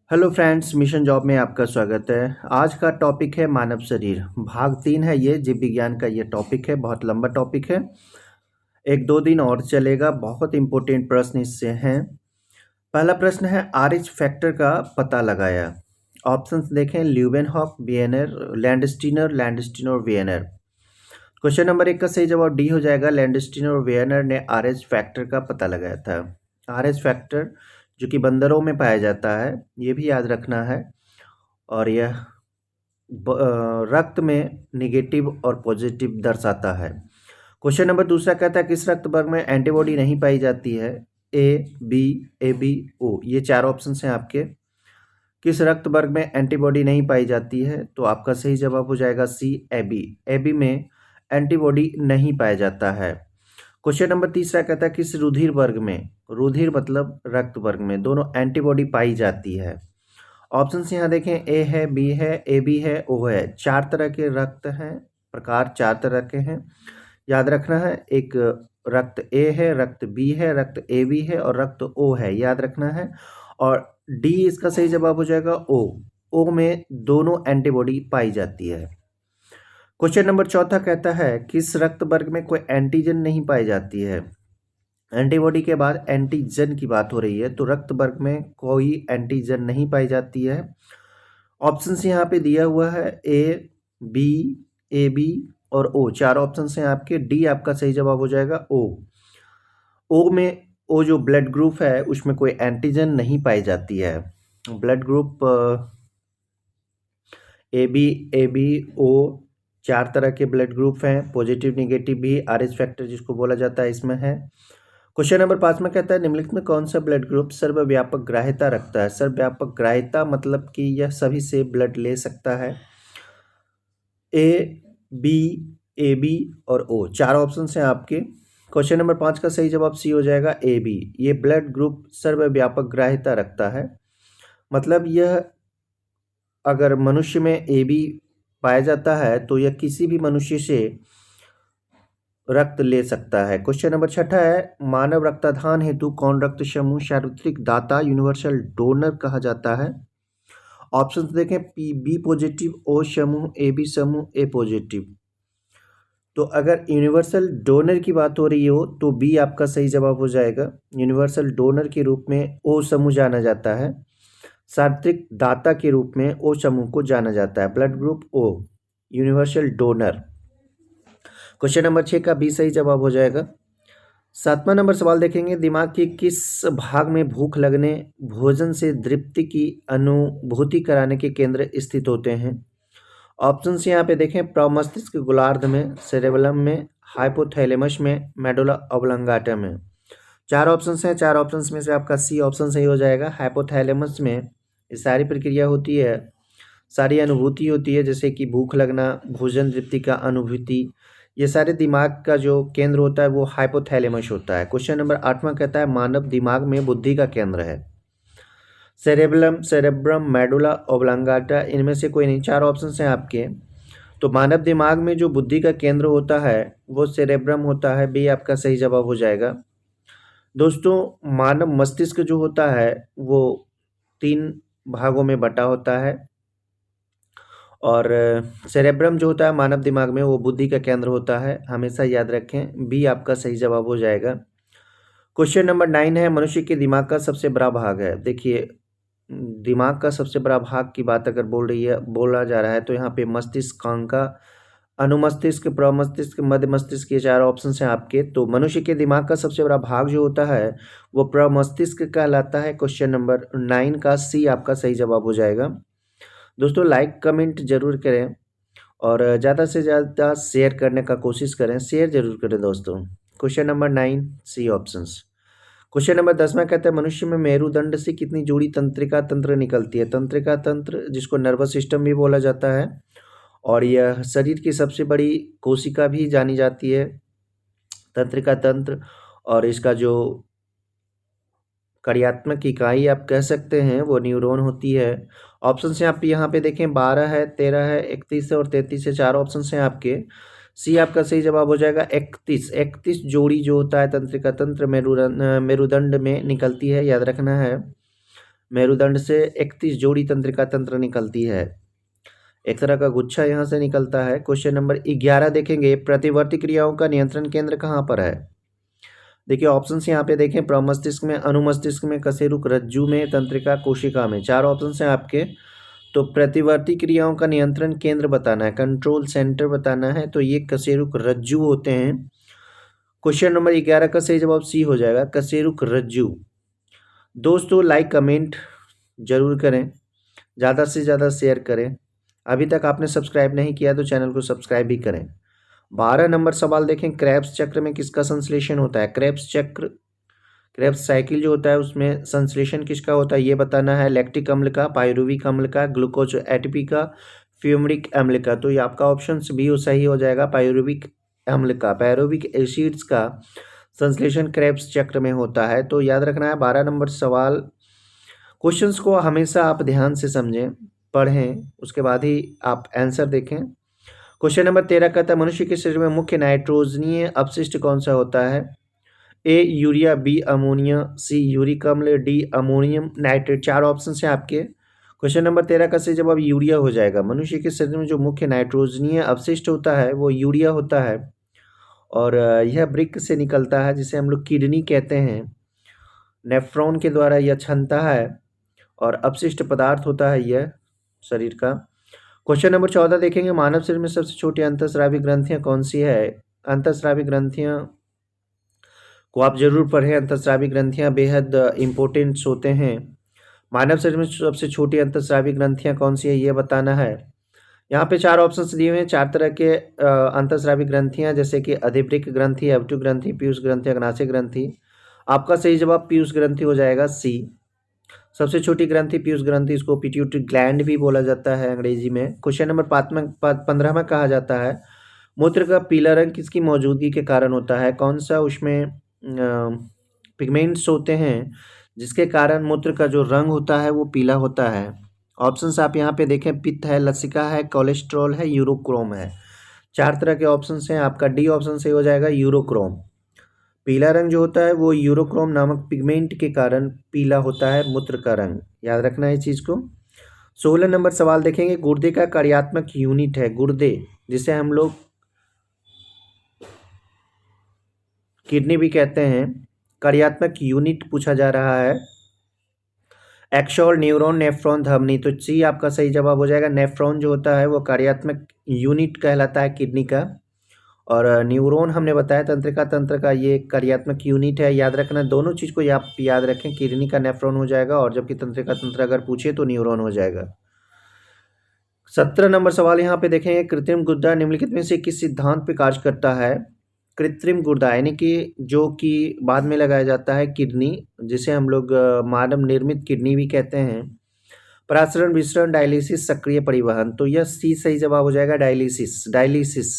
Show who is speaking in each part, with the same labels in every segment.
Speaker 1: Hello friends, mission job में आपका स्वागत है। आज का टॉपिक है मानव शरीर। भाग 3 है ये, जीव विज्ञान का ये टॉपिक है। बहुत लंबा टॉपिक है, 1-2 दिन और चलेगा। बहुत इंपॉर्टेंट प्रश्न इससे हैं। पहला प्रश्न है, RH फैक्टर का पता लगाया। ऑप्शंस देखें, ल्यूवेनहॉक, वियनर, लैंडस्टीनर, वियनर। क्वेश्चन नंबर 1 का सही जवाब डी हो जाएगा। लैंडस्टीनर और वियनर ने RH फैक्टर का पता लगाया था। RH फैक्टर जो कि बंदरों में पाया जाता है, ये भी याद रखना है। और यह रक्त में निगेटिव और पॉजिटिव दर्शाता है। क्वेश्चन नंबर दूसरा कहता है, किस रक्त वर्ग में एंटीबॉडी नहीं पाई जाती है? A, B, O, ये चार ऑप्शन हैं आपके। किस रक्त वर्ग में एंटीबॉडी नहीं पाई जाती है? तो आपका सही जवाब हो जाएगा C, AB। AB में एंटीबॉडी नहीं पाया जाता है। क्वेश्चन नंबर तीसरा कहता है, किस रुधिर वर्ग में, रुधिर मतलब रक्त वर्ग में, दोनों एंटीबॉडी पाई जाती है? ऑप्शन यहाँ देखें, ए है, बी है, ए बी है, ओ है। चार तरह के रक्त हैं, प्रकार चार तरह के हैं, याद रखना है। एक रक्त ए है, रक्त बी है, रक्त ए बी है और रक्त ओ है, याद रखना है। और डी इसका सही जवाब हो जाएगा ओ। ओ में दोनों एंटीबॉडी पाई जाती है। क्वेश्चन नंबर चौथा कहता है, किस रक्त वर्ग में कोई एंटीजन नहीं पाई जाती है? एंटीबॉडी के बाद एंटीजन की बात हो रही है, तो रक्त वर्ग में कोई एंटीजन नहीं पाई जाती है। ऑप्शंस यहाँ पे दिया हुआ है, ए बी, ए बी और ओ। चार ऑप्शंस हैं आपके। डी आपका सही जवाब हो जाएगा ओ। ओ में, ओ जो ब्लड ग्रुप है उसमें कोई एंटीजन नहीं पाई जाती है। Blood group A B O, चार तरह के ब्लड ग्रुप हैं। पॉजिटिव निगेटिव भी RH फैक्टर जिसको बोला जाता है इसमें है। क्वेश्चन नंबर 5 में कहता है, निम्नलिखित में कौन सा ब्लड ग्रुप सर्वव्यापक ग्राह्यता रखता है? सर्वव्यापक ग्राह्यता मतलब कि यह सभी से ब्लड ले सकता है। ए बी, ए बी और ओ, चार ऑप्शन हैं आपके। क्वेश्चन नंबर 5 का सही जवाब सी हो जाएगा, ए बी। ये ब्लड ग्रुप सर्वव्यापक ग्राह्यता रखता है, मतलब यह अगर मनुष्य में ए बी पाया जाता है तो यह किसी भी मनुष्य से रक्त ले सकता है। क्वेश्चन नंबर 6 है, मानव रक्तदान हेतु कौन रक्त समूह सार्वत्रिक दाता यूनिवर्सल डोनर कहा जाता है? ऑप्शंस देखें, पी बी पॉजिटिव, ओ समूह, ए बी समूह, ए पॉजिटिव। तो अगर यूनिवर्सल डोनर की बात हो रही हो तो बी आपका सही जवाब हो जाएगा। यूनिवर्सल डोनर के रूप में ओ समूह जाना जाता है। सार्वत्रिक दाता के रूप में ओ समूह को जाना जाता है। Blood group O, universal donor. Question number 6 का बी सही जवाब हो जाएगा। 7वां नंबर सवाल देखेंगे, दिमाग के किस भाग में भूख लगने, भोजन से तृप्ति की अनुभूति कराने के केंद्र स्थित होते हैं? ऑप्शंस यहाँ पे देखें, प्रमस्तिष्क गोलार्ध में, सेरेबेलम में, हाइपोथैलेमस में, मेडुला ऑब्लांगाटा में। चार ऑप्शंस हैं। चार ऑप्शंस में से आपका सी ऑप्शन सही हो जाएगा। हाइपोथैलेमस में ये सारी प्रक्रिया होती है, सारी अनुभूति होती है, जैसे कि भूख लगना, भोजन तृप्ति का अनुभूति, ये सारे दिमाग का जो केंद्र होता है वो हाइपोथैलेमस होता है। क्वेश्चन नंबर 8वां कहता है, मानव दिमाग में बुद्धि का केंद्र है। सेरेबेलम, सेरेब्रम, मेडुला ऑब्लांगाटा, इनमें से कोई नहीं। चार ऑप्शन हैं आपके। तो मानव दिमाग में जो बुद्धि का केंद्र होता है वो सेरेब्रम होता है। बी आपका सही जवाब हो जाएगा। दोस्तों, मानव मस्तिष्क जो होता है वो 3 भागों में बटा होता है और सेरेब्रम जो होता है मानव दिमाग में वो बुद्धि का केंद्र होता है, हमेशा याद रखें। बी आपका सही जवाब हो जाएगा। क्वेश्चन नंबर 9 है, मनुष्य के दिमाग का सबसे बड़ा भाग है। देखिए, दिमाग का सबसे बड़ा भाग की बात अगर बोला जा रहा है तो यहाँ पे मस्तिष्कांका, अनुमस्तिष्क, प्रमस्तिष्क, मध्य मस्तिष्क, ये चार ऑप्शन हैं आपके। तो मनुष्य के दिमाग का सबसे बड़ा भाग जो होता है वो प्रमस्तिष्क कहलाता है। क्वेश्चन नंबर 9 का सी आपका सही जवाब हो जाएगा। दोस्तों, लाइक कमेंट जरूर करें और ज़्यादा से ज़्यादा शेयर करने का कोशिश करें। शेयर जरूर करें दोस्तों। क्वेश्चन नंबर 9 सी ऑप्शंस। क्वेश्चन नंबर 10 कहता है, मनुष्य में मेरुदंड से कितनी जोड़ी तंत्रिका तंत्र निकलती है? तंत्रिका तंत्र जिसको नर्वस सिस्टम भी बोला जाता है और यह शरीर की सबसे बड़ी कोशिका भी जानी जाती है, तंत्रिका तंत्र। और इसका जो कार्यात्मक इकाई आप कह सकते हैं वो न्यूरॉन होती है। ऑप्शन से आप यहाँ पे देखें, 12 है, 13 है, 31 है और 33 है। चार ऑप्शन हैं आपके। सी आपका सही जवाब हो जाएगा 31 जोड़ी जो होता है तंत्रिका तंत्र मेरुदंड में निकलती है, याद रखना है। मेरुदंड से 31 जोड़ी तंत्रिका तंत्र निकलती है। एक तरह का गुच्छा यहाँ से निकलता है। क्वेश्चन नंबर 11 देखेंगे, प्रतिवर्ती क्रियाओं का नियंत्रण केंद्र कहाँ पर है? देखिए ऑप्शंस यहाँ पे देखें, प्रमस्तिष्क में, अनुमस्तिष्क में, कशेरुक रज्जु में, तंत्रिका कोशिका में। 4 ऑप्शन हैं आपके। तो प्रतिवर्ती क्रियाओं का नियंत्रण केंद्र बताना है, कंट्रोल सेंटर बताना है, तो ये कशेरुक रज्जु होते हैं। क्वेश्चन नंबर 11 का सही जवाब सी हो जाएगा, कशेरुक रज्जु। दोस्तों लाइक कमेंट जरूर करें, ज़्यादा से ज़्यादा शेयर करें। अभी तक आपने सब्सक्राइब नहीं किया तो चैनल को सब्सक्राइब भी करें। 12 नंबर सवाल देखें, क्रेब्स चक्र में किसका संश्लेषण होता है? क्रेब्स चक्र, क्रेब्स साइकिल जो होता है उसमें संश्लेषण किसका होता है ये बताना है। लैक्टिक अम्ल का, पायरुविक अम्ल का, ग्लूकोज एटीपी का, फ्यूमरिक अम्ल का। तो ये आपका ऑप्शन बी सही हो जाएगा, पायरुविक अम्ल का। पायरुविक एसिड्स का संश्लेषण क्रेब्स चक्र में होता है। तो याद रखना है 12 नंबर सवाल। क्वेश्चंस को हमेशा आप ध्यान से समझें, पढ़ें, उसके बाद ही आप आंसर देखें। क्वेश्चन नंबर 13 कहता है, मनुष्य के शरीर में मुख्य नाइट्रोजनीय अपशिष्ट कौन सा होता है? A urea, B ammonia, C uric अम्ल, डी अमोनियम नाइट्रेट। 4 ऑप्शन हैं आपके। क्वेश्चन नंबर 13 का सही जवाब यूरिया हो जाएगा। मनुष्य के शरीर में जो मुख्य नाइट्रोजनीय अपशिष्ट होता है वो यूरिया होता है, और यह वृक्क से निकलता है, जिसे हम लोग किडनी कहते हैं। नेफ्रॉन के द्वारा यह छनता है और अपशिष्ट पदार्थ होता है यह शरीर का। क्वेश्चन नंबर 14 देखेंगे, मानव शरीर में सबसे छोटी अंतःस्रावी ग्रंथियां कौन सी है? अंतःस्रावी ग्रंथियां को आप जरूर पढ़ें। अंतःस्रावी ग्रंथियां बेहद इंपॉर्टेंट्स होते हैं। मानव शरीर में सबसे छोटी अंतःस्रावी ग्रंथियां कौन सी है ये बताना है। यहाँ पे 4 ऑप्शंस दिए हुए हैं। 4 तरह के अंतःस्रावी ग्रंथियां, जैसे कि अधिवृक्क ग्रंथि, अवटु ग्रंथि, पीयूष ग्रंथि, अग्नाशय ग्रंथि। आपका सही जवाब पीयूष ग्रंथि हो जाएगा, सी। सबसे छोटी ग्रंथि पीयूष ग्रंथि, इसको पिट्यूटरी ग्लैंड भी बोला जाता है अंग्रेजी में। क्वेश्चन नंबर 15 में कहा जाता है, मूत्र का पीला रंग किसकी मौजूदगी के कारण होता है? कौन सा उसमें पिगमेंट्स होते हैं जिसके कारण मूत्र का जो रंग होता है वो पीला होता है? ऑप्शंस आप यहाँ पे देखें, पित्त है, लसिका है, कोलेस्ट्रॉल है, यूरोक्रोम है। 4 तरह के ऑप्शंस हैं। आपका डी ऑप्शन सही हो जाएगा, यूरोक्रोम। पीला रंग जो होता है वो यूरोक्रोम नामक पिगमेंट के कारण पीला होता है मूत्र का रंग। याद रखना है इस चीज़ को। 16 नंबर सवाल देखेंगे, गुर्दे का कार्यात्मक यूनिट है, गुर्दे जिसे हम लोग किडनी भी कहते हैं, कार्यात्मक यूनिट पूछा जा रहा है। एक्सॉल, न्यूरॉन, नेफ्रॉन, धमनी। तो सी आपका सही जवाब हो जाएगा। नेफ्रॉन जो होता है वो कार्यात्मक यूनिट कहलाता है किडनी का, और न्यूरॉन हमने बताया तंत्रिका तंत्र का ये कार्यात्मक यूनिट है। याद रखना, दोनों चीज़ को आप याद रखें, किडनी का नेफ्रॉन हो जाएगा, और जबकि तंत्रिका तंत्र अगर पूछे तो न्यूरॉन हो जाएगा। 17 नंबर सवाल यहाँ पे देखेंगे, कृत्रिम गुर्दा निम्नलिखित में से किस सिद्धांत पे कार्य करता है? कृत्रिम गुर्दा यानी कि जो कि बाद में लगाया जाता है किडनी, जिसे हम लोग मानव निर्मित किडनी भी कहते हैं। परासरण, विसरण, डायलिसिस, सक्रिय परिवहन। तो यह सी सही जवाब हो जाएगा, डायलिसिस। डायलिसिस,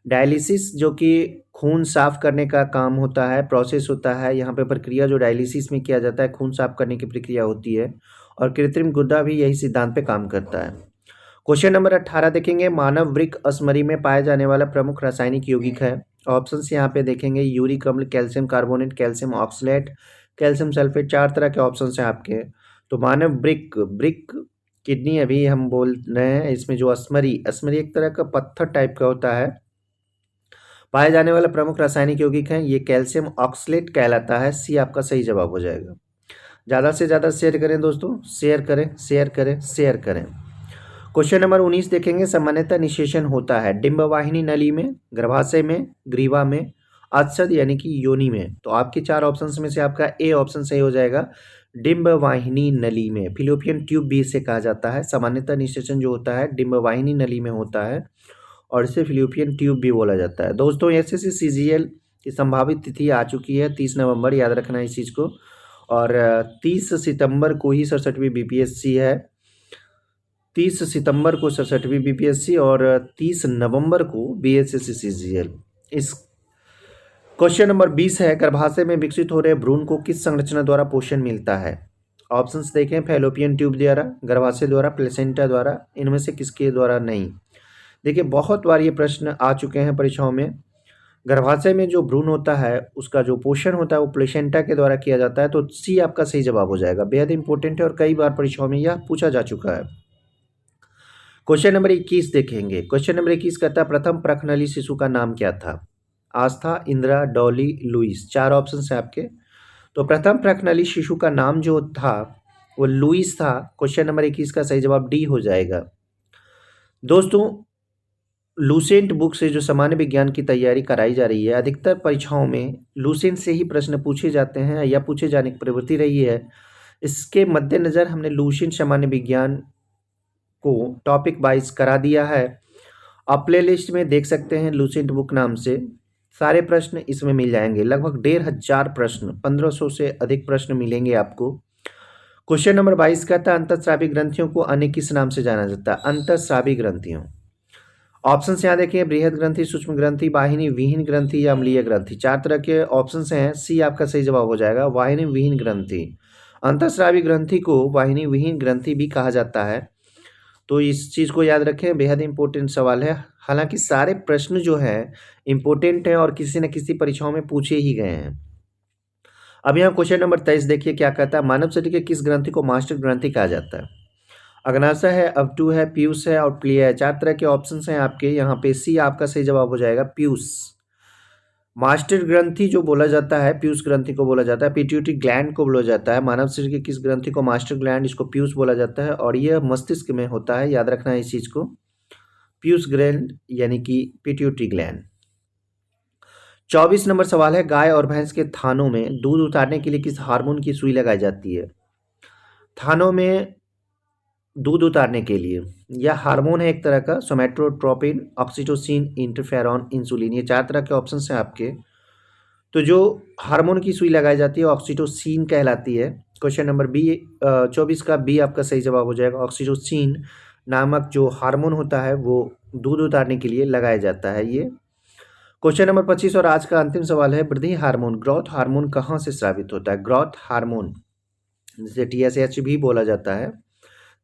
Speaker 1: डायलिसिस जो कि खून साफ करने का काम होता है, प्रोसेस होता है। यहाँ पे प्रक्रिया जो डायलिसिस में किया जाता है, खून साफ करने की प्रक्रिया होती है, और कृत्रिम गुर्दा भी यही सिद्धांत पे काम करता है। क्वेश्चन नंबर 18 देखेंगे, मानव वृक्क अस्मरी में पाया जाने वाला प्रमुख रासायनिक यौगिक है। ऑप्शंस यहाँ पे देखेंगे, यूरिक अम्ल, calcium carbonate, calcium oxalate, calcium sulphate. 4 तरह के ऑप्शंस हैं आपके। तो मानव वृक्क किडनी अभी हम बोल रहे हैं, इसमें जो अस्मरी एक तरह का पत्थर टाइप का होता है, पाए जाने वाला प्रमुख रासायनिक यौगिक है, ये कैल्शियम ऑक्सलेट कहलाता है। सी आपका सही जवाब हो जाएगा। ज़्यादा से ज़्यादा शेयर करें दोस्तों, शेयर करें, शेयर करें, शेयर करें। क्वेश्चन नंबर 19 देखेंगे, सामान्यतः निषेचन होता है डिंबवाहिनी नली में, गर्भाशय में, ग्रीवा में, आच्छद यानी कि योनि में। तो आपके 4 ऑप्शंस में से आपका ए ऑप्शन सही हो जाएगा, डिंबवाहिनी नली में। फिलोपियन ट्यूब भी इसे कहा जाता है। सामान्यतः निषेचन जो होता है डिंबवाहिनी नली में होता है, और इसे फिलोपियन ट्यूब भी बोला जाता है। दोस्तों एसएससी सीजीएल की संभावित तिथि आ चुकी है 30 नवंबर, याद रखना है इस चीज़ को। और 30 सितंबर को ही 67वीं बीपीएससी है। 30 सितंबर को 67वीं बीपीएससी और 30 नवंबर को बीएसएससी सीजीएल। इस क्वेश्चन नंबर 20 है, गर्भाशय में विकसित हो रहे भ्रूण को किस संरचना द्वारा पोषण मिलता है? ऑप्शंस देखें, फैलोपियन ट्यूब द्वारा, गर्भाशय द्वारा, प्लेसेंटा द्वारा, इनमें से किसके द्वारा नहीं? देखिए बहुत बार ये प्रश्न आ चुके हैं परीक्षाओं में। गर्भाशय में जो भ्रूण होता है उसका जो पोषण होता है वो प्लेसेंटा के द्वारा किया जाता है। तो सी आपका सही जवाब हो जाएगा। बेहद इंपॉर्टेंट है और कई बार परीक्षाओं में यह पूछा जा चुका है। क्वेश्चन नंबर 21 देखेंगे। क्वेश्चन नंबर 21 कहता है प्रथम प्रखनली शिशु का नाम क्या था? आस्था, इंदिरा, डॉली, लुइस। 4 ऑप्शन है आपके। तो प्रथम प्रखनली शिशु का नाम जो था वो लुइस था। क्वेश्चन नंबर 21 का सही जवाब डी हो जाएगा। दोस्तों, लूसेंट बुक से जो सामान्य विज्ञान की तैयारी कराई जा रही है, अधिकतर परीक्षाओं में लूसेंट से ही प्रश्न पूछे जाते हैं या पूछे जाने की प्रवृत्ति रही है। इसके मद्देनज़र हमने लूसेंट सामान्य विज्ञान को टॉपिक वाइज करा दिया है। आप प्ले लिस्ट में देख सकते हैं लूसेंट बुक नाम से, सारे प्रश्न इसमें मिल जाएंगे। लगभग 1500 प्रश्न, 1500 से अधिक प्रश्न मिलेंगे आपको। क्वेश्चन नंबर 22 कहता है अंतःस्रावी ग्रंथियों को अन्य किस नाम से जाना जाता है? अंतःस्रावी ग्रंथियों। ऑप्शन यहाँ देखिए, बृहद ग्रंथि, सूक्ष्म ग्रंथि, वाहिनी विहीन ग्रंथि या अम्लीय ग्रंथि। 4 तरह के ऑप्शन हैं। सी आपका सही जवाब हो जाएगा, वाहिनी विहीन ग्रंथि। अंतःस्रावी ग्रंथि को वाहिनी विहीन ग्रंथि भी कहा जाता है। तो इस चीज़ को याद रखें, बेहद इंपॉर्टेंट सवाल है। हालांकि सारे प्रश्न जो हैं इंपॉर्टेंट हैं और किसी न किसी परीक्षाओं में पूछे ही गए हैं। अब यहाँ क्वेश्चन नंबर 23 देखिए क्या कहता है, मानव शरीर के किस ग्रंथि को मास्टर ग्रंथि कहा जाता है? अग्नाशय है, अवटु है, पीयूष है और प्लिया है। 4 तरह के ऑप्शंस हैं आपके। यहाँ पे सी आपका सही जवाब हो जाएगा, पीयूष। मास्टर ग्रंथि जो बोला जाता है पीयूष ग्रंथि को बोला जाता है। पिट्यूटरी ग्लैंड को बोला जाता है। मानव शरीर के किस ग्रंथि को मास्टर ग्लैंड, इसको पीयूष बोला जाता है और यह मस्तिष्क में होता है। याद रखना है इस चीज को, पीयूष ग्लैंड यानी कि पिट्यूटरी ग्लैंड। 24 नंबर सवाल है, गाय और भैंस के थानों में दूध उतारने के लिए किस हार्मोन की सुई लगाई जाती है? थानों में दूध उतारने के लिए यह हार्मोन है एक तरह का, सोमेटोट्रोपिन, ऑक्सीटोसिन, इंटरफेरॉन, इंसुलिन। ये 4 तरह के ऑप्शन हैं आपके। तो जो हार्मोन की सुई लगाई जाती है ऑक्सीटोसिन कहलाती है। क्वेश्चन नंबर 24 का बी आपका सही जवाब हो जाएगा। ऑक्सीटोसिन नामक जो हार्मोन होता है वो दूध उतारने के लिए लगाया जाता है ये। क्वेश्चन नंबर 25 और आज का अंतिम सवाल है, वृद्धि हार्मोन, ग्रोथ हार्मोन कहाँ से स्रावित होता है? ग्रोथ हार्मोन जिसे TSH भी बोला जाता है।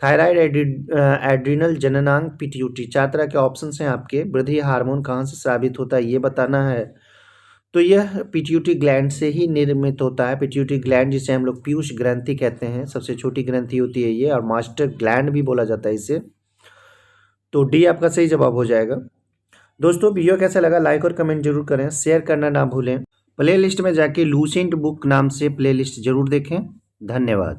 Speaker 1: Thyroid, adrenal, जननांग, pituitary. 4 तरह के ऑप्शन हैं आपके। वृद्धि हार्मोन कहाँ से स्रावित होता है ये बताना है। तो यह पिट्यूटरी ग्लैंड से ही निर्मित होता है। पिट्यूटरी ग्लैंड जिसे हम लोग पीयूष ग्रंथि कहते हैं, सबसे छोटी ग्रंथि होती है ये, और मास्टर ग्लैंड भी बोला जाता है इसे। तो डी आपका सही जवाब हो जाएगा। दोस्तों, वीडियो कैसा लगा लाइक और कमेंट जरूर करें, शेयर करना ना भूलें। प्ले लिस्ट में जाके लूसेंट बुक नाम से प्ले लिस्ट जरूर देखें। धन्यवाद।